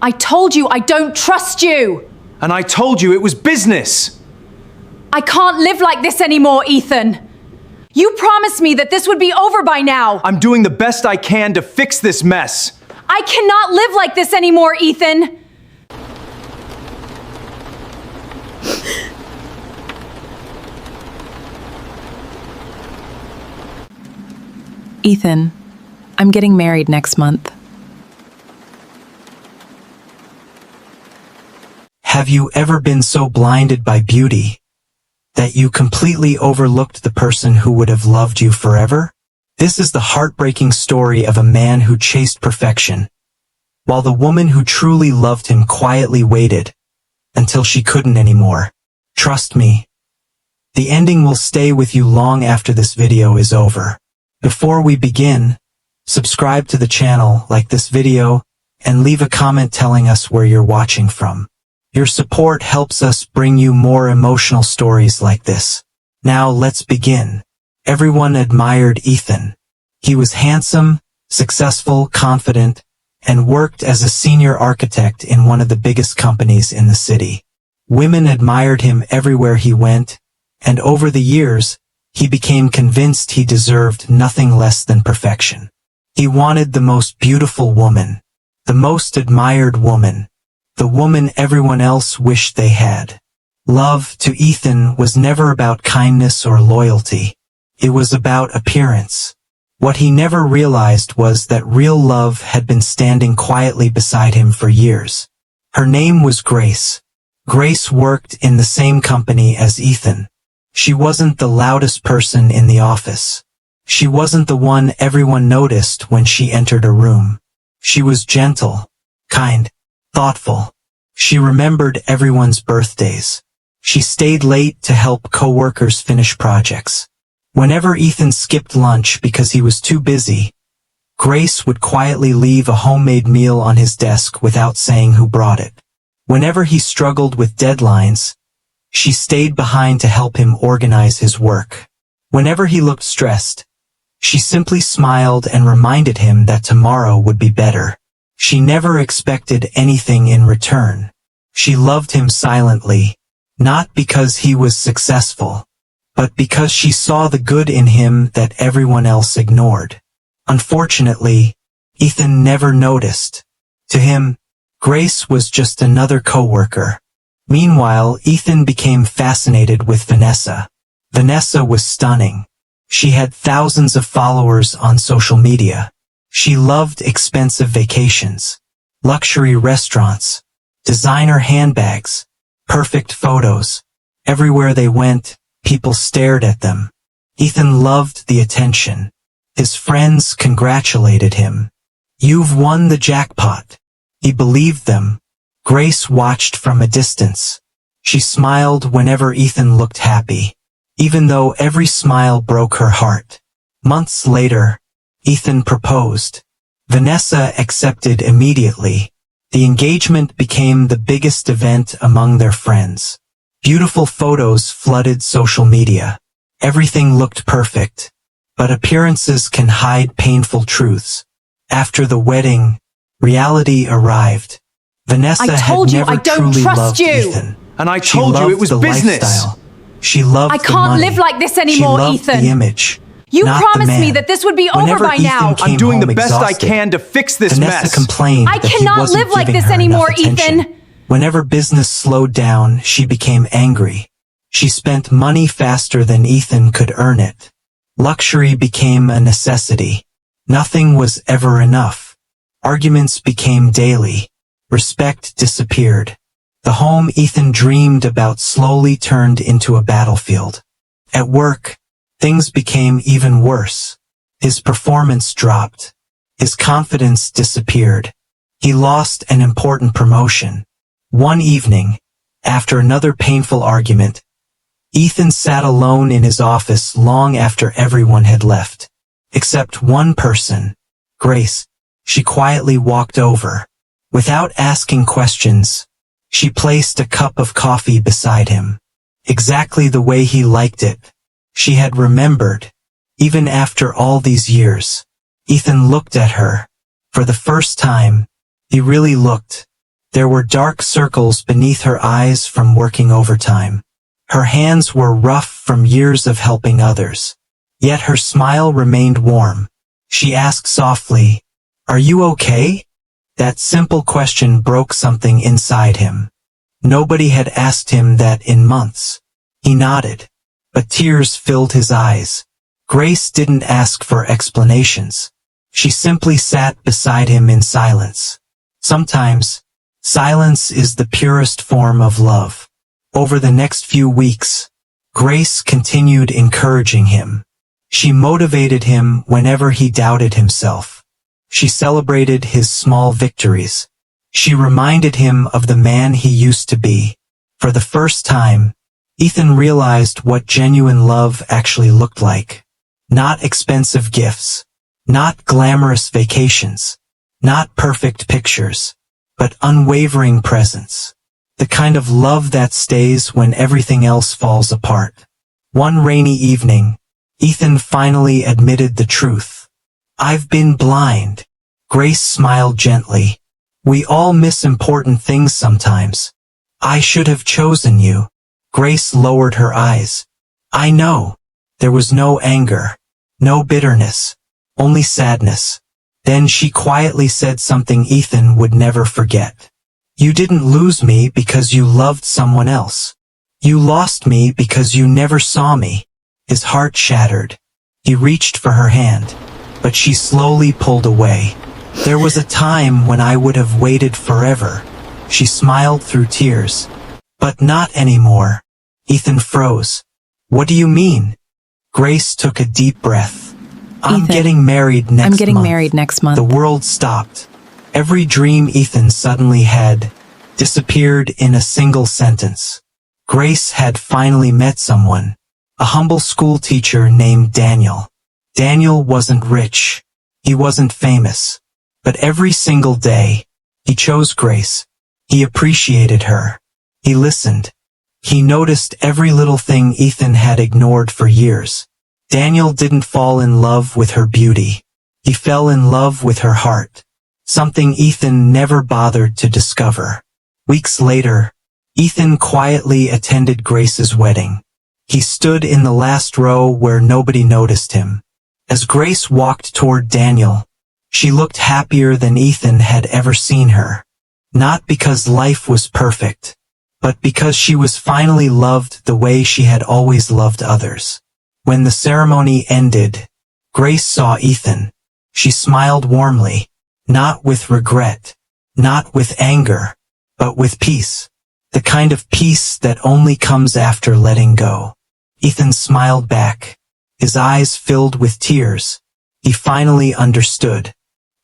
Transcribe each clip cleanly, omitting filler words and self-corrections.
I told you I don't trust you! And I told you it was business! I can't live like this anymore, Ethan! You promised me that this would be over by now! I'm doing the best I can to fix this mess! I cannot live like this anymore, Ethan! Ethan, I'm getting married next month. Have you ever been so blinded by beauty that you completely overlooked the person who would have loved you forever? This is the heartbreaking story of a man who chased perfection, while the woman who truly loved him quietly waited until she couldn't anymore. Trust me, the ending will stay with you long after this video is over. Before we begin, subscribe to the channel, like this video, and leave a comment telling us where you're watching from. Your support helps us bring you more emotional stories like this. Now let's begin. Everyone admired Ethan. He was handsome, successful, confident, and worked as a senior architect in one of the biggest companies in the city. Women admired him everywhere he went, and over the years, he became convinced he deserved nothing less than perfection. He wanted the most beautiful woman, the most admired woman, the woman everyone else wished they had. Love to Ethan was never about kindness or loyalty. It was about appearance. What he never realized was that real love had been standing quietly beside him for years. Her name was Grace. Grace worked in the same company as Ethan. She wasn't the loudest person in the office. She wasn't the one everyone noticed when she entered a room. She was gentle, kind, thoughtful. She remembered everyone's birthdays. She stayed late to help coworkers finish projects. Whenever Ethan skipped lunch because he was too busy, Grace would quietly leave a homemade meal on his desk without saying who brought it. Whenever he struggled with deadlines, she stayed behind to help him organize his work. Whenever he looked stressed, she simply smiled and reminded him that tomorrow would be better. She never expected anything in return. She loved him silently, not because he was successful, but because she saw the good in him that everyone else ignored. Unfortunately, Ethan never noticed. To him, Grace was just another coworker. Meanwhile, Ethan became fascinated with Vanessa. Vanessa was stunning. She had thousands of followers on social media. She loved expensive vacations, luxury restaurants, designer handbags, perfect photos. Everywhere they went, people stared at them. Ethan loved the attention. His friends congratulated him. "You've won the jackpot." He believed them. Grace watched from a distance. She smiled whenever Ethan looked happy, even though every smile broke her heart. Months later, Ethan proposed. Vanessa accepted immediately. The engagement became the biggest event among their friends. Beautiful photos flooded social media. Everything looked perfect, but appearances can hide painful truths. After the wedding, reality arrived. Vanessa had never truly loved Ethan. And I told you it was business. Lifestyle. She loved I can't live like this anymore, she loved Ethan. The image. You not promised the man. me that this would be over by now. I'm doing the best I can to fix this Vanessa mess. complained I that he cannot wasn't live like giving this her anymore, enough attention. Ethan. Whenever business slowed down, she became angry. She spent money faster than Ethan could earn it. Luxury became a necessity. Nothing was ever enough. Arguments became daily. Respect disappeared. The home Ethan dreamed about slowly turned into a battlefield. At work, things became even worse. His performance dropped. His confidence disappeared. He lost an important promotion. One evening, after another painful argument, Ethan sat alone in his office long after everyone had left. Except one person, Grace. She quietly walked over. Without asking questions, she placed a cup of coffee beside him. Exactly the way he liked it. She had remembered. Even after all these years, Ethan looked at her. For the first time, he really looked. There were dark circles beneath her eyes from working overtime. Her hands were rough from years of helping others. Yet her smile remained warm. She asked softly, "Are you okay?" That simple question broke something inside him. Nobody had asked him that in months. He nodded, but tears filled his eyes. Grace didn't ask for explanations. She simply sat beside him in silence. Sometimes, silence is the purest form of love. Over the next few weeks, Grace continued encouraging him. She motivated him whenever he doubted himself. She celebrated his small victories. She reminded him of the man he used to be. For the first time, Ethan realized what genuine love actually looked like. Not expensive gifts, not glamorous vacations, not perfect pictures, but unwavering presence. The kind of love that stays when everything else falls apart. One rainy evening, Ethan finally admitted the truth. "I've been blind." Grace smiled gently. "We all miss important things sometimes. I should have chosen you." Grace lowered her eyes. "I know." There was no anger, no bitterness, only sadness. Then she quietly said something Ethan would never forget. "You didn't lose me because you loved someone else. You lost me because you never saw me." His heart shattered. He reached for her hand, but she slowly pulled away. "There was a time when I would have waited forever." She smiled through tears. "But not anymore." Ethan froze. "What do you mean?" Grace took a deep breath. I'm Ethan, getting married next I'm getting month." married next month. The world stopped. Every dream Ethan suddenly had disappeared in a single sentence. Grace had finally met someone, a humble school teacher named Daniel. Daniel wasn't rich. He wasn't famous. But every single day, he chose Grace. He appreciated her. He listened. He noticed every little thing Ethan had ignored for years. Daniel didn't fall in love with her beauty. He fell in love with her heart. Something Ethan never bothered to discover. Weeks later, Ethan quietly attended Grace's wedding. He stood in the last row where nobody noticed him. As Grace walked toward Daniel, she looked happier than Ethan had ever seen her. Not because life was perfect, but because she was finally loved the way she had always loved others. When the ceremony ended, Grace saw Ethan. She smiled warmly, not with regret, not with anger, but with peace. The kind of peace that only comes after letting go. Ethan smiled back, his eyes filled with tears. He finally understood.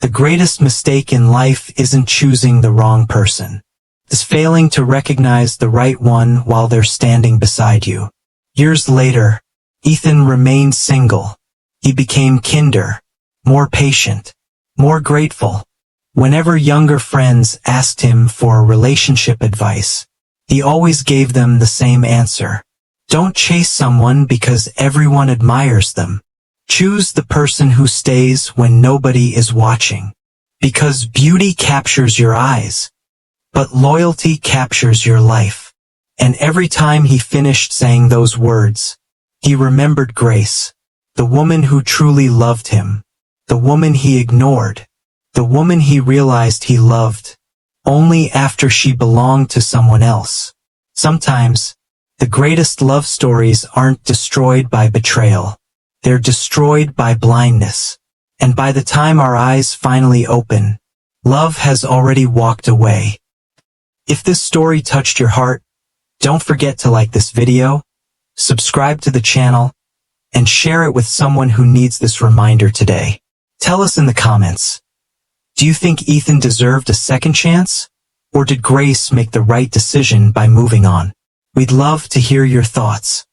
The greatest mistake in life isn't choosing the wrong person. It's failing to recognize the right one while they're standing beside you. Years later, Ethan remained single. He became kinder, more patient, more grateful. Whenever younger friends asked him for relationship advice, he always gave them the same answer. Don't chase someone because everyone admires them. Choose the person who stays when nobody is watching. Because beauty captures your eyes, but loyalty captures your life. And every time he finished saying those words, he remembered Grace, the woman who truly loved him, the woman he ignored, the woman he realized he loved, only after she belonged to someone else. Sometimes, the greatest love stories aren't destroyed by betrayal. They're destroyed by blindness. And by the time our eyes finally open, love has already walked away. If this story touched your heart, don't forget to like this video, subscribe to the channel, and share it with someone who needs this reminder today. Tell us in the comments, do you think Ethan deserved a second chance? Or did Grace make the right decision by moving on? We'd love to hear your thoughts.